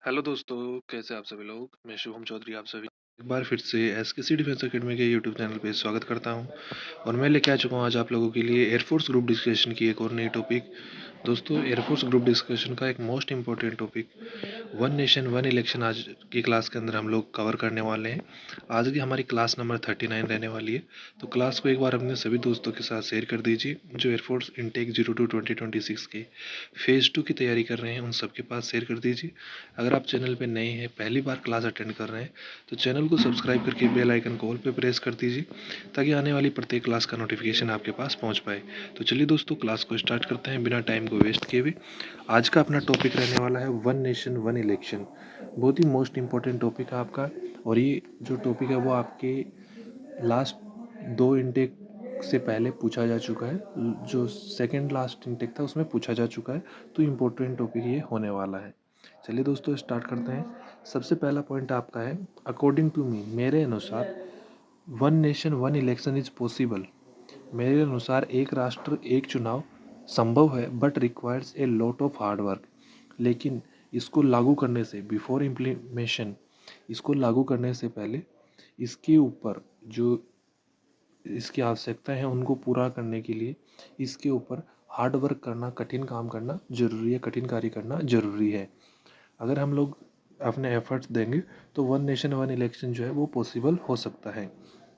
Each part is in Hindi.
हेलो दोस्तों, कैसे आप सभी लोग। मैं शुभम चौधरी आप सभी एक बार फिर से एसकेसी डिफेंस एकेडमी के यूट्यूब चैनल पे स्वागत करता हूं। और मैं लेके आ चुका हूं आज आप लोगों के लिए एयरफोर्स ग्रुप डिस्कशन की एक और नई टॉपिक। दोस्तों, एयरफोर्स ग्रुप डिस्कशन का एक most important topic one nation one election आज की क्लास के अंदर हम लोग कवर करने वाले हैं। आज की हमारी क्लास नंबर 39 रहने वाली है। तो क्लास को एक बार अपने सभी दोस्तों के साथ शेयर कर दीजिए जो एयरफोर्स इनटेक 02 2026 के फेज़ 2 की तैयारी कर रहे हैं, उन सबके पास शेयर कर दीजिए। अगर आप चैनल पे नए हैं, पहली बार क्लास अटेंड कर रहे हैं, तो चैनल को सब्सक्राइब करके बेल आइकन को ऑल पे प्रेस कर दीजिए ताकि आने वाली प्रत्येक क्लास का नोटिफिकेशन आपके पास पहुंच पाए। तो चलिए दोस्तों, क्लास को स्टार्ट करते हैं बिना टाइम को वेस्ट किए हुए। आज का अपना टॉपिक रहने वाला है वन नेशन वन इलेक्शन। बहुत ही मोस्ट इम्पोर्टेंट टॉपिक है आपका। और ये जो टॉपिक है वो आपके लास्ट दो इनटेक से पहले पूछा जा चुका है। जो सेकंड लास्ट इनटेक था उसमें पूछा जा चुका है। तो इम्पोर्टेंट टॉपिक ये होने वाला है। चलिए दोस्तों, स्टार्ट करते हैं। सबसे पहला पॉइंट आपका है, अकॉर्डिंग टू मी, मेरे अनुसार one nation one election is possible. मेरे अनुसार एक राष्ट्र एक चुनाव संभव है, but requires a lot of hard work. लेकिन इसको लागू करने से, बिफोर इम्प्लीमेशन, इसको लागू करने से पहले इसके ऊपर जो इसकी आवश्यकता है उनको पूरा करने के लिए इसके ऊपर हार्ड वर्क करना, कठिन काम करना जरूरी है, कठिन कार्य करना जरूरी है। अगर हम लोग अपने एफर्ट्स देंगे तो वन नेशन वन इलेक्शन जो है वो पॉसिबल हो सकता है।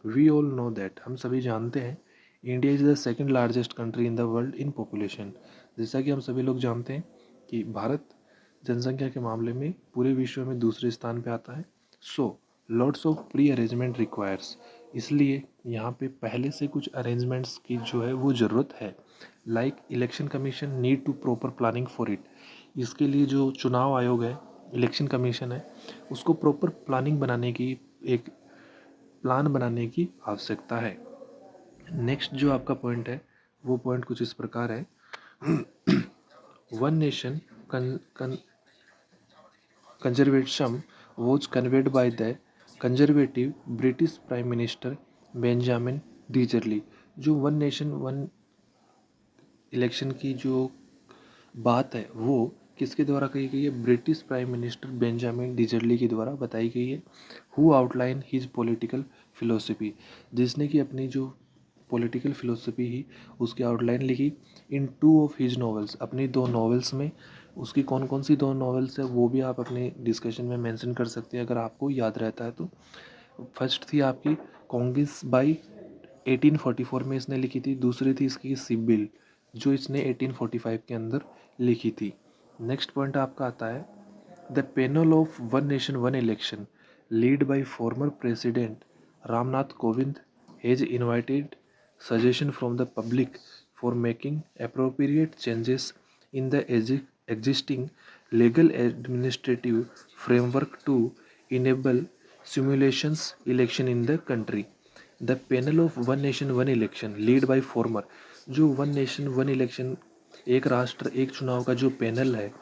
वी ऑल नो दैट, हम सभी जानते हैं, India is the second largest country in the world in population. जैसा कि हम सभी लोग जानते हैं कि भारत जनसंख्या के मामले में पूरे विश्व में दूसरे स्थान पे आता है। So lots of pre arrangement requires, इसलिए यहाँ पे पहले से कुछ अरेंजमेंट्स की जो है वो ज़रूरत है। Like election commission need to proper planning for it. इसके लिए जो चुनाव आयोग है, इलेक्शन कमीशन है, उसको प्रॉपर प्लानिंग बनाने की, एक प्लान बनाने की आवश्यकता है। नेक्स्ट जो आपका पॉइंट है वो पॉइंट कुछ इस प्रकार है। One nation conservatism was conveyed by the conservative British Prime Minister Benjamin Disraeli. जो वन नेशन वन इलेक्शन की जो बात है वो किसके द्वारा कही गई है? ब्रिटिश प्राइम मिनिस्टर बेंजामिन डिजरली के द्वारा बताई गई है। Who outline his political philosophy, जिसने कि अपनी जो पॉलिटिकल फिलोसफी ही उसकी आउटलाइन लिखी इन टू ऑफ हिज नॉवेल्स, अपनी दो नॉवेल्स में। उसकी कौन कौन सी दो नॉवेल्स है वो भी आप अपने डिस्कशन में मेंशन कर सकते हैं अगर आपको याद रहता है तो। फर्स्ट थी आपकी कांग्रेस बाई 1844 में इसने लिखी थी। दूसरी थी इसकी सिबिल, जो इसने 1845 के अंदर लिखी थी। नेक्स्ट पॉइंट आपका आता है, the panel of one nation one election lead by former president Ramnath Kovind has invited suggestion from the public for making appropriate changes in the existing legal administrative framework to enable simulations election in the country. The panel of one nation one election lead by farmer, जो वन नेशन वन इलेक्शन, एक राष्ट्र एक चुनाव का जो पैनल है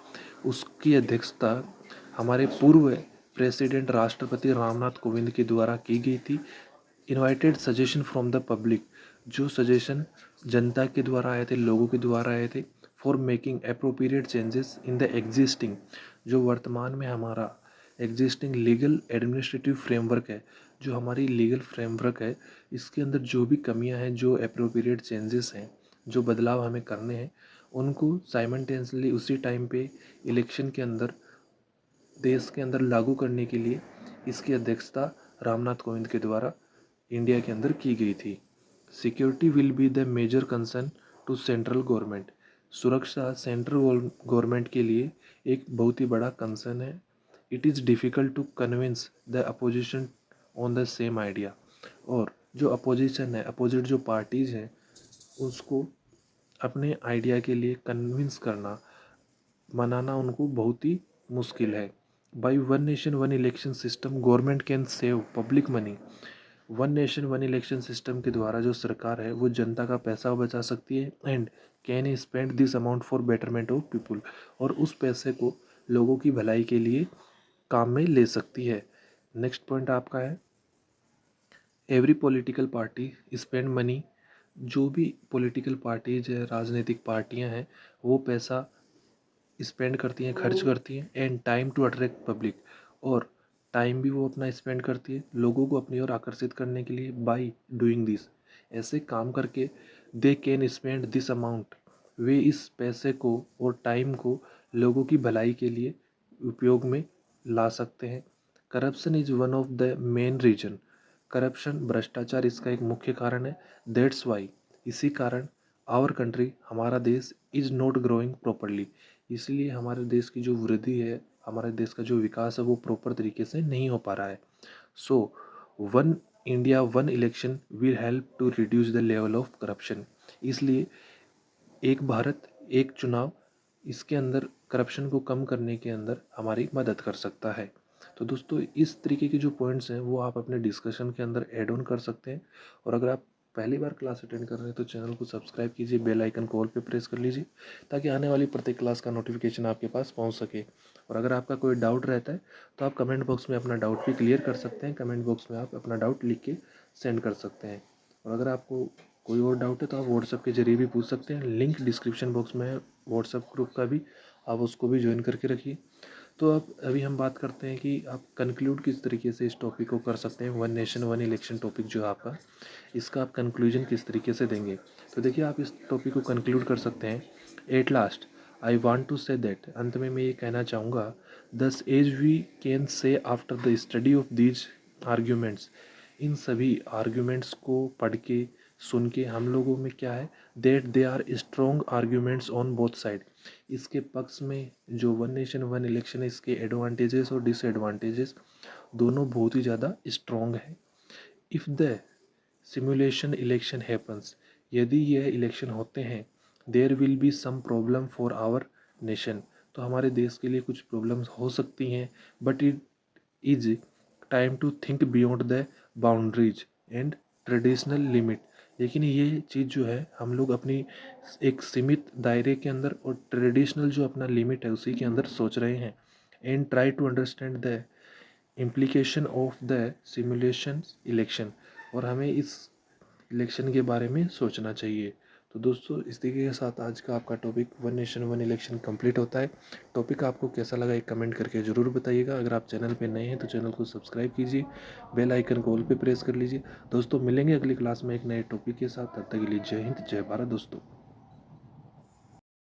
उसकी अध्यक्षता हमारे पूर्व प्रेसिडेंट राष्ट्रपति रामनाथ कोविंद के द्वारा की गई थी। Invited suggestion from the public, जो सजेशन जनता के द्वारा आए थे, लोगों के द्वारा आए थे। For making appropriate changes in the existing, जो वर्तमान में हमारा एग्जिस्टिंग लीगल एडमिनिस्ट्रेटिव फ्रेमवर्क है, जो हमारी लीगल फ्रेमवर्क है, इसके अंदर जो भी कमियां हैं, जो अप्रोप्रिएट चेंजेस हैं, जो बदलाव हमें करने हैं, उनको साइमल्टेनियसली उसी टाइम पे इलेक्शन के अंदर देश के अंदर लागू करने के लिए इसकी अध्यक्षता रामनाथ कोविंद के द्वारा इंडिया के अंदर की गई थी। Security will be the major concern to central government, सुरक्षा सेंट्रल गवर्नमेंट के लिए एक बहुत ही बड़ा कंसर्न है। It is difficult to convince the opposition on the same idea, और जो अपोजिशन है, अपोजिट जो पार्टीज़ हैं, उसको अपने आइडिया के लिए कन्विंस करना, मनाना उनको बहुत ही मुश्किल है। By one nation one election system government can save public money. One nation one election system के द्वारा जो सरकार है वो जनता का पैसा बचा सकती है and can spend this amount for betterment of people, और उस पैसे को लोगों की भलाई के लिए काम में ले सकती है। नेक्स्ट पॉइंट आपका है, every political party spend money, जो भी पॉलिटिकल पार्टीज है, राजनीतिक पार्टियां हैं, वो पैसा स्पेंड करती हैं, खर्च करती हैं, and time to attract public, और टाइम भी वो अपना स्पेंड करती है लोगों को अपनी ओर आकर्षित करने के लिए बाई डूइंग दिस। ऐसे काम करके they can spend this amount, वे इस पैसे को और टाइम को लोगों की भलाई के लिए उपयोग में ला सकते हैं। Corruption is one of the main reason, corruption भ्रष्टाचार इसका एक मुख्य कारण है। दैट्स वाई, इसी कारण आवर कंट्री, हमारा देश इज नॉट ग्रोइंग प्रॉपरली, इसलिए हमारे देश की जो वृद्धि है, हमारे देश का जो विकास है वो प्रॉपर तरीके से नहीं हो पा रहा है। So one India one election will help to reduce the level of corruption, इसलिए एक भारत एक चुनाव इसके अंदर करप्शन को कम करने के अंदर हमारी मदद कर सकता है। तो दोस्तों इस तरीके के जो पॉइंट्स हैं वो आप अपने डिस्कशन के अंदर ऐड ऑन कर सकते हैं। और अगर आप पहली बार क्लास अटेंड कर रहे हैं तो चैनल को सब्सक्राइब कीजिए, बेल आइकन को ऑल पे प्रेस कर लीजिए ताकि आने वाली प्रत्येक क्लास का नोटिफिकेशन आपके पास पहुंच सके। और अगर आपका कोई डाउट रहता है तो आप कमेंट बॉक्स में अपना डाउट भी क्लियर कर सकते हैं, कमेंट बॉक्स में आप अपना डाउट लिख के सेंड कर सकते हैं। और अगर आपको कोई और डाउट है तो आप व्हाट्सएप के जरिए भी पूछ सकते हैं, लिंक डिस्क्रिप्शन बॉक्स में है व्हाट्सएप ग्रुप का भी, आप उसको भी ज्वाइन करके रखिए। तो अब अभी हम बात करते हैं कि आप कंक्लूड किस तरीके से इस टॉपिक को कर सकते हैं, one nation one election topic जो है आपका, इसका आप कंक्लूजन किस तरीके से देंगे। तो देखिए आप इस टॉपिक को कंक्लूड कर सकते हैं, at last I want to say that, अंत में मैं ये कहना चाहूँगा, thus as we can say after the study of these arguments, इन सभी आर्ग्यूमेंट्स को पढ़ के सुन के हम लोगों में क्या है, that they are strong arguments on both side, इसके पक्ष में जो वन नेशन वन इलेक्शन है इसके एडवांटेजेस और डिसएडवांटेजेस दोनों बहुत ही ज़्यादा स्ट्रॉन्ग है। If the simulation election happens, यदि यह इलेक्शन होते हैं, there will be some problem for our nation, तो हमारे देश के लिए कुछ प्रॉब्लम्स हो सकती हैं, but it is time to think beyond the boundaries and traditional limit, लेकिन ये चीज़ जो है हम लोग अपनी एक सीमित दायरे के अंदर और ट्रेडिशनल जो अपना लिमिट है उसी के अंदर सोच रहे हैं, and try to understand the implication of the simulation election, और हमें इस इलेक्शन के बारे में सोचना चाहिए। तो दोस्तों इस तरीके के साथ आज का आपका topic one nation one election complete होता है। टॉपिक आपको कैसा लगा एक कमेंट करके ज़रूर बताइएगा। अगर आप चैनल पे नए हैं तो चैनल को सब्सक्राइब कीजिए, बेल आइकन को ऑल पे प्रेस कर लीजिए। दोस्तों मिलेंगे अगली क्लास में एक नए टॉपिक के साथ, तब तक के लिए जय हिंद जय भारत दोस्तों।